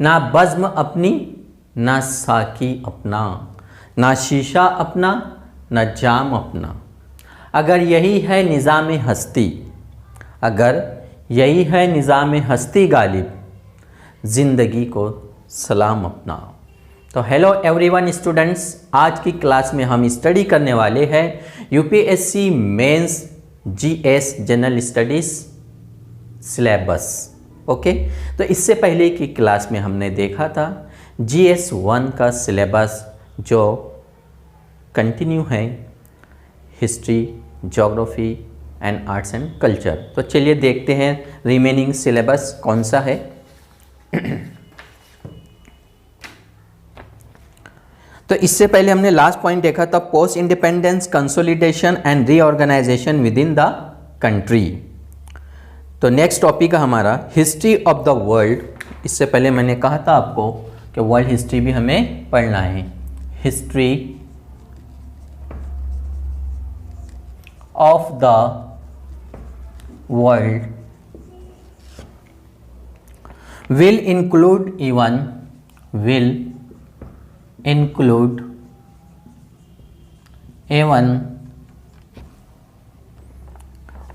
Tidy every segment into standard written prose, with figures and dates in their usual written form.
ना बज़्म अपनी ना साकी अपना, ना शीशा अपना ना जाम अपना। अगर यही है निज़ाम हस्ती, अगर यही है निज़ाम हस्ती गालिब, ज़िंदगी को सलाम अपना। तो हेलो एवरीवन स्टूडेंट्स, आज की क्लास में हम स्टडी करने वाले हैं UPSC mains GS general studies syllabus. Okay, तो इससे पहले की क्लास में हमने देखा था जीएस 1 का सिलेबस जो कंटिन्यू है, history, geography and arts and culture. तो चलिए देखते हैं रिमेनिंग सिलेबस कौन सा है। तो इससे पहले हमने लास्ट पॉइंट देखा था post independence consolidation and reorganisation within the country. तो नेक्स्ट टॉपिक है हमारा हिस्ट्री ऑफ द वर्ल्ड। इससे पहले मैंने कहा था आपको कि वर्ल्ड हिस्ट्री भी हमें पढ़ना है। History of the world will include even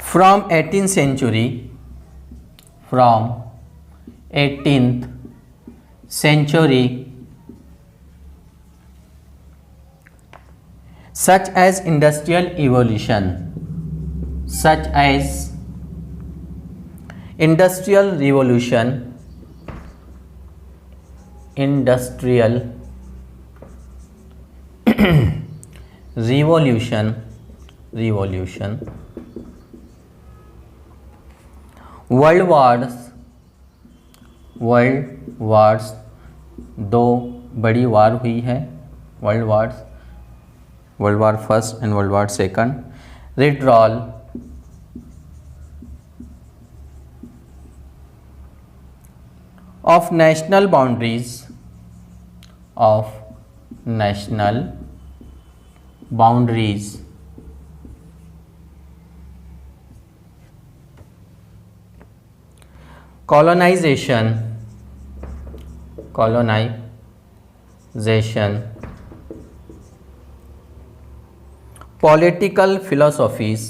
from 18th century, from 18th century, such as industrial evolution, such as industrial revolution, industrial revolution, world wars, दो बड़ी वार हुई है, world war first and world war second, withdrawal of national boundaries, colonization, political philosophies,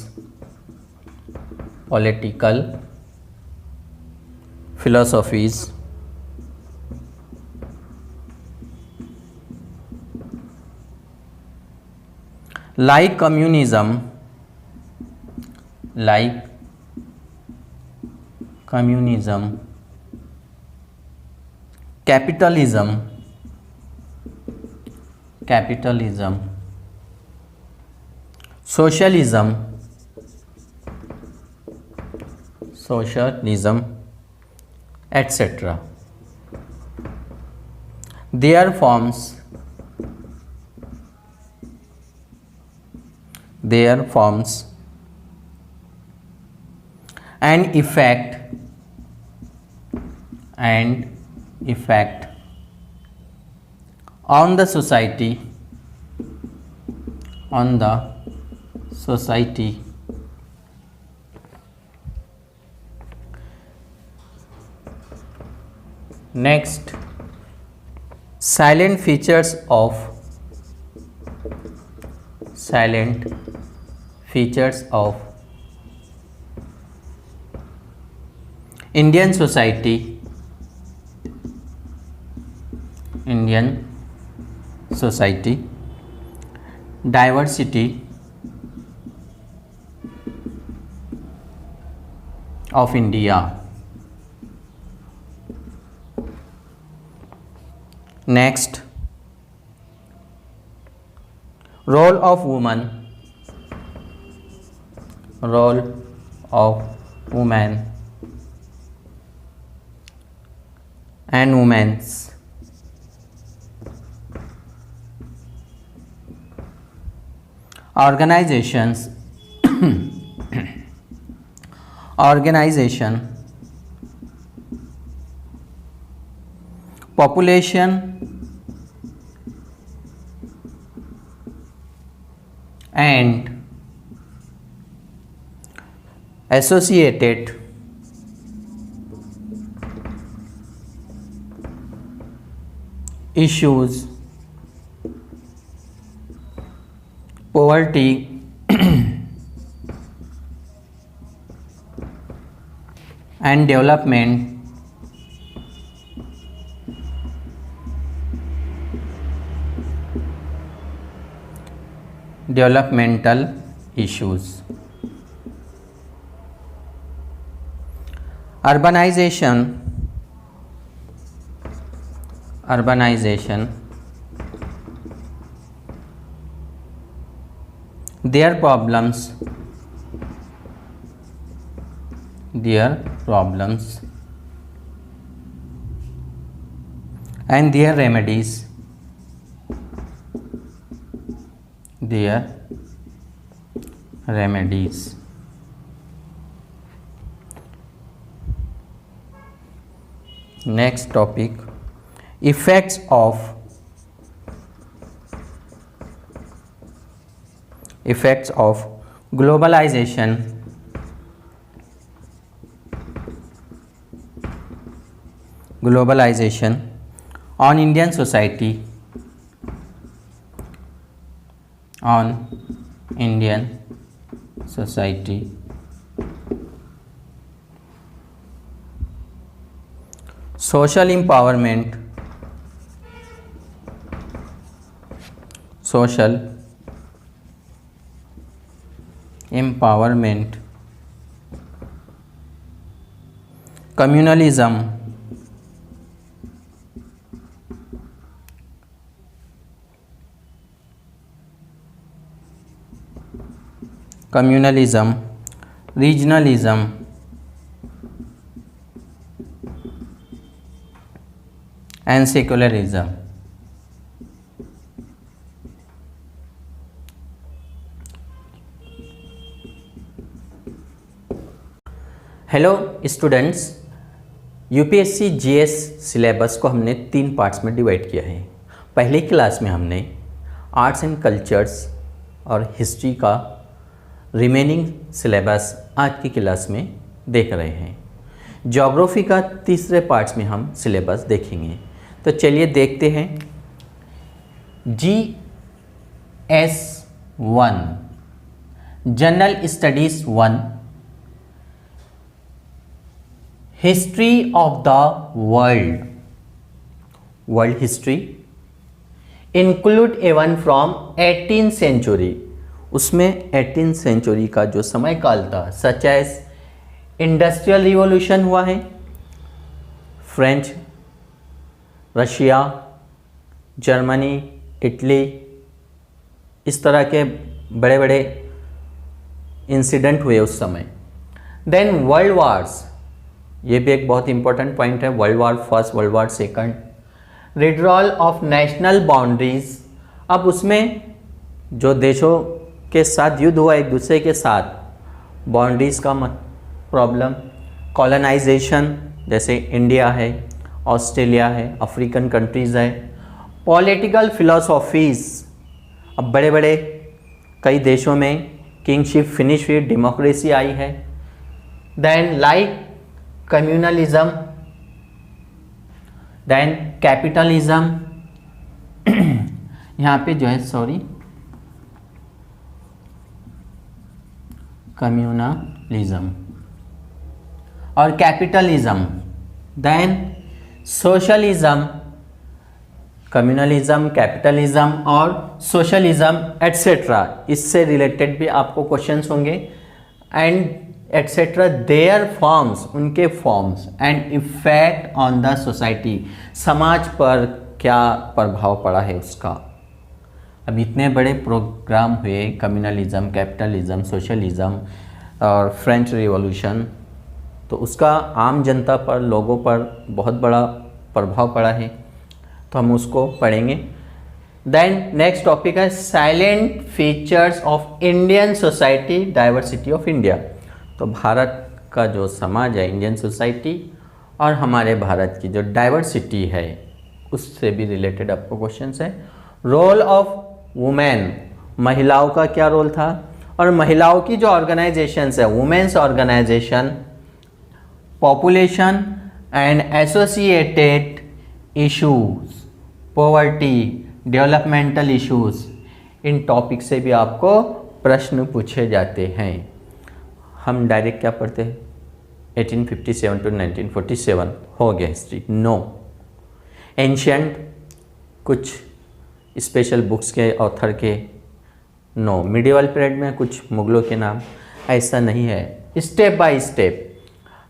like communism, capitalism, socialism, etc. Their forms and effect on the society, Next, silent features of Indian society, diversity of India. Next, role of woman and women's organization, population and associated issues, poverty, and developmental issues. Urbanization, their problems and their remedies, Next topic, effects of globalization on Indian society, social empowerment, communalism, regionalism, and secularism. Hello students, UPSC GS syllabus को हमने 3 parts में divide किया है। पहली class में हमने arts and cultures और history का रिमेनिंग सिलेबस आज की क्लास में देख रहे हैं। ज्योग्राफी का तीसरे पार्ट्स में हम सिलेबस देखेंगे। तो चलिए देखते हैं। GS1 general studies 1, history of the world history, include even from 18th century. उसमें 18th सेंचुरी का जो समय काल था, सच एज इंडस्ट्रियल रिवॉल्यूशन हुआ है, फ्रेंच, रशिया, जर्मनी, इटली, इस तरह के बड़े बड़े इंसिडेंट हुए उस समय। देन वर्ल्ड वार्स, ये भी एक बहुत इंपॉर्टेंट पॉइंट है। World war first, world war second, withdrawal of national boundaries. अब उसमें जो देशों के साथ युद्ध हुआ एक दूसरे के साथ, बाउंड्रीज का प्रॉब्लम, कॉलोनाइजेशन, जैसे इंडिया है, ऑस्ट्रेलिया है, अफ्रीकन कंट्रीज़ है, पॉलिटिकल फिलोसॉफीज़। अब बड़े बड़े कई देशों में किंगशिप फिनिश हुई, डेमोक्रेसी आई है। Then like communalism, then capitalism, यहाँ पे जो है कम्युनलिज्म और capitalism, then socialism, communalism, capitalism और सोशलिज्म एट्सेट्रा। इससे रिलेटेड भी आपको क्वेश्चंस होंगे, एंड एट्सेट्रा, देयर फॉर्म्स, उनके forms, and effect on the society, समाज पर क्या प्रभाव पड़ा है उसका। अब इतने बड़े प्रोग्राम हुए, कम्युनलिज्म, कैपिटलिज्म, सोशलिज्म और फ्रेंच रिवॉल्यूशन, तो उसका आम जनता पर, लोगों पर बहुत बड़ा प्रभाव पड़ा है, तो हम उसको पढ़ेंगे। देन नेक्स्ट टॉपिक है salient features of Indian society, diversity of India. तो भारत का जो समाज है, इंडियन सोसाइटी, और हमारे भारत की जो डाइवर्सिटी है उससे भी रिलेटेड आपको क्वेश्चंस है। रोल ऑफ वुमेन, महिलाओं का क्या रोल था, और महिलाओं की जो ऑर्गेनाइजेशंस है, women's organisation, population and associated issues, poverty, developmental issues, इन टॉपिक से भी आपको प्रश्न पूछे जाते हैं। हम डायरेक्ट क्या पढ़ते हैं 1857 टू 1947 हो गया हिस्ट्री। नो, एंशियंट कुछ स्पेशल बुक्स के ऑथर के, नो, मिडिवल पीरियड में कुछ मुगलों के नाम, ऐसा नहीं है। Step by step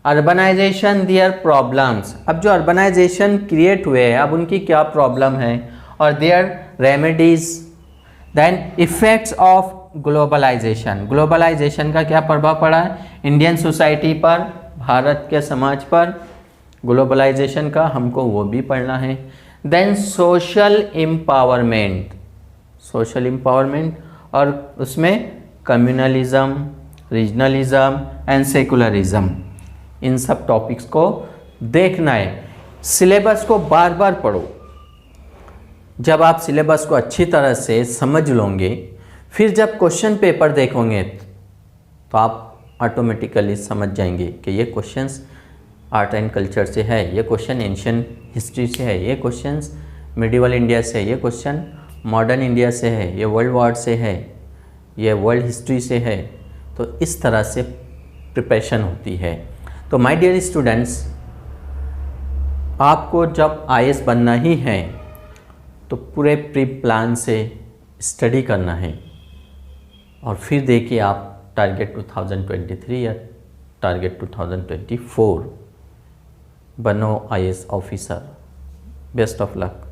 urbanisation their problems, अब जो अर्बनाइजेशन क्रिएट हुए हैं अब उनकी क्या प्रॉब्लम है और their remedies, then effects of globalisation, globalisation का क्या प्रभाव पड़ा है इंडियन सोसाइटी पर, भारत के समाज पर, ग्लोबलाइजेशन का हमको वो भी पढ़ना है। Then social empowerment, social empowerment और उसमें कम्युनलिज्म, रीजनलिज्म एंड सेकुलरिज्म, इन सब टॉपिक्स को देखना है। सिलेबस को बार बार पढ़ो। जब आप सिलेबस को अच्छी तरह से समझ लोगे, फिर जब क्वेश्चन पेपर देखोगे तो आप ऑटोमेटिकली समझ जाएंगे कि ये क्वेश्चंस आर्ट एंड कल्चर से है, ये क्वेश्चन एंशियंट हिस्ट्री से है, ये क्वेश्चंस मिडिवल इंडिया से है, ये क्वेश्चन मॉडर्न इंडिया से है, ये वर्ल्ड वॉर से है, ये वर्ल्ड हिस्ट्री से है। तो इस तरह से प्रिपरेशन होती है। तो माय डियर स्टूडेंट्स, आपको जब आईएएस बनना ही है तो पूरे प्री प्लान से स्टडी करना है और फिर देखिए आप टारगेट 2023 या टारगेट 2024 बनो IAS officer. Best of luck.